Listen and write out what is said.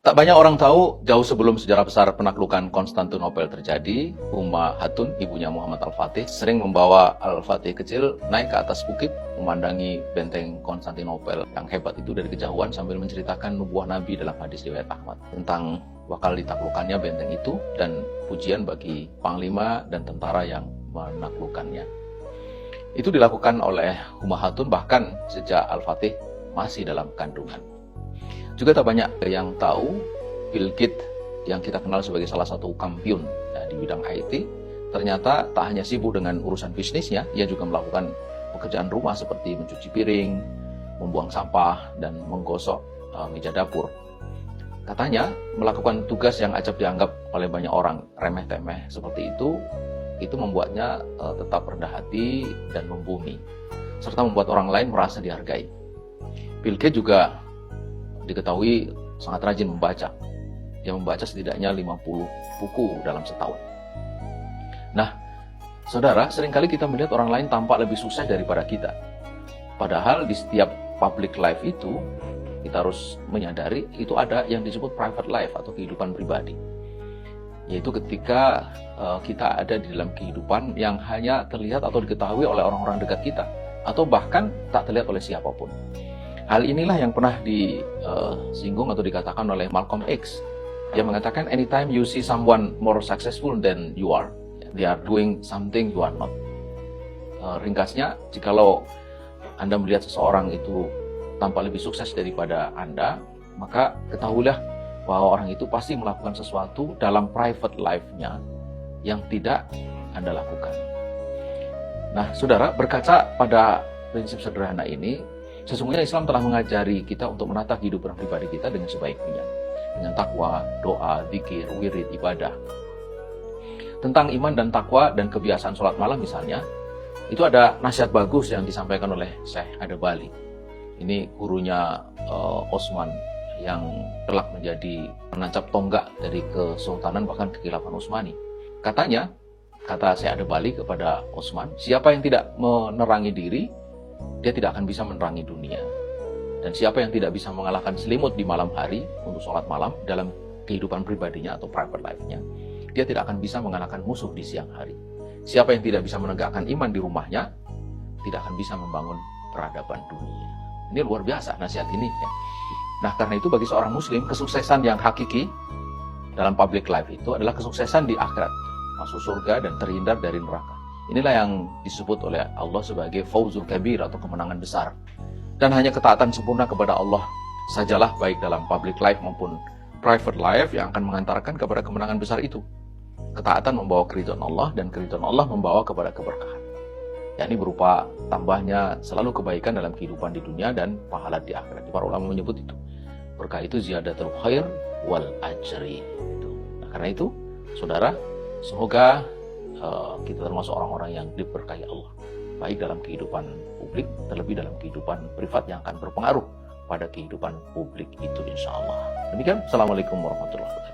Tak banyak orang tahu, jauh sebelum sejarah besar penaklukan Konstantinopel terjadi, Ummahatun, ibunya Muhammad Al-Fatih, sering membawa Al-Fatih kecil naik ke atas bukit, memandangi benteng Konstantinopel yang hebat itu dari kejauhan sambil menceritakan nubuah Nabi dalam hadis riwayat Ahmad tentang bakal ditaklukkannya benteng itu dan pujian bagi panglima dan tentara yang menaklukkannya. Itu dilakukan oleh Ummahatun bahkan sejak Al-Fatih masih dalam kandungan. Juga tak banyak yang tahu, Bill Gates yang kita kenal sebagai salah satu kampiun di bidang IT, ternyata tak hanya sibuk dengan urusan bisnisnya, ia juga melakukan pekerjaan rumah seperti mencuci piring, membuang sampah, dan menggosok meja dapur. Katanya, melakukan tugas yang acap dianggap oleh banyak orang remeh-temeh seperti itu membuatnya tetap rendah hati dan membumi, serta membuat orang lain merasa dihargai. Bill Gates juga diketahui sangat rajin membaca. Dia membaca setidaknya 50 buku dalam setahun. Nah, saudara, seringkali kita melihat orang lain tampak lebih sukses daripada kita. Padahal di setiap public life itu, kita harus menyadari itu ada yang disebut private life atau kehidupan pribadi. Yaitu ketika kita ada di dalam kehidupan yang hanya terlihat atau diketahui oleh orang-orang dekat kita, atau bahkan tak terlihat oleh siapapun. Hal inilah yang pernah disinggung atau dikatakan oleh Malcolm X. Dia mengatakan, anytime you see someone more successful than you are, they are doing something you are not. Ringkasnya, jikalau Anda melihat seseorang itu tampak lebih sukses daripada Anda, maka ketahuilah bahwa orang itu pasti melakukan sesuatu dalam private life-nya yang tidak Anda lakukan. Nah, saudara, berkaca pada prinsip sederhana ini, sesungguhnya Islam telah mengajari kita untuk menata kehidupan pribadi kita dengan sebaik-baiknya, dengan takwa, doa, zikir, wirid, ibadah. Tentang iman dan takwa dan kebiasaan sholat malam misalnya, itu ada nasihat bagus yang disampaikan oleh Syekh Adebali. Ini gurunya Osman yang kelak menjadi penancap tonggak dari kesultanan bahkan kekhilafan Utsmani. Katanya, kata Syekh Adebali kepada Osman, siapa yang tidak menerangi diri, dia tidak akan bisa menerangi dunia. Dan siapa yang tidak bisa mengalahkan selimut di malam hari untuk sholat malam dalam kehidupan pribadinya atau private life-nya, dia tidak akan bisa mengalahkan musuh di siang hari. Siapa yang tidak bisa menegakkan iman di rumahnya, tidak akan bisa membangun peradaban dunia. Ini luar biasa nasihat ini. Ya. Nah, karena itu bagi seorang muslim, kesuksesan yang hakiki dalam public life itu adalah kesuksesan di akhirat, masuk surga dan terhindar dari neraka. Inilah yang disebut oleh Allah sebagai fawzul kabir atau kemenangan besar. Dan hanya ketaatan sempurna kepada Allah sajalah baik dalam public life maupun private life yang akan mengantarkan kepada kemenangan besar itu. Ketaatan membawa keridhaan Allah dan keridhaan Allah membawa kepada keberkahan. Yakni berupa tambahnya selalu kebaikan dalam kehidupan di dunia dan pahala di akhirat. Para ulama menyebut itu. Berkah itu ziyadatul khair wal ajri. Nah, karena itu, saudara, semoga kita termasuk orang-orang yang diberkahi Allah, baik dalam kehidupan publik, terlebih dalam kehidupan privat yang akan berpengaruh pada kehidupan publik itu insya Allah. Demikian, Assalamualaikum warahmatullahi wabarakatuh.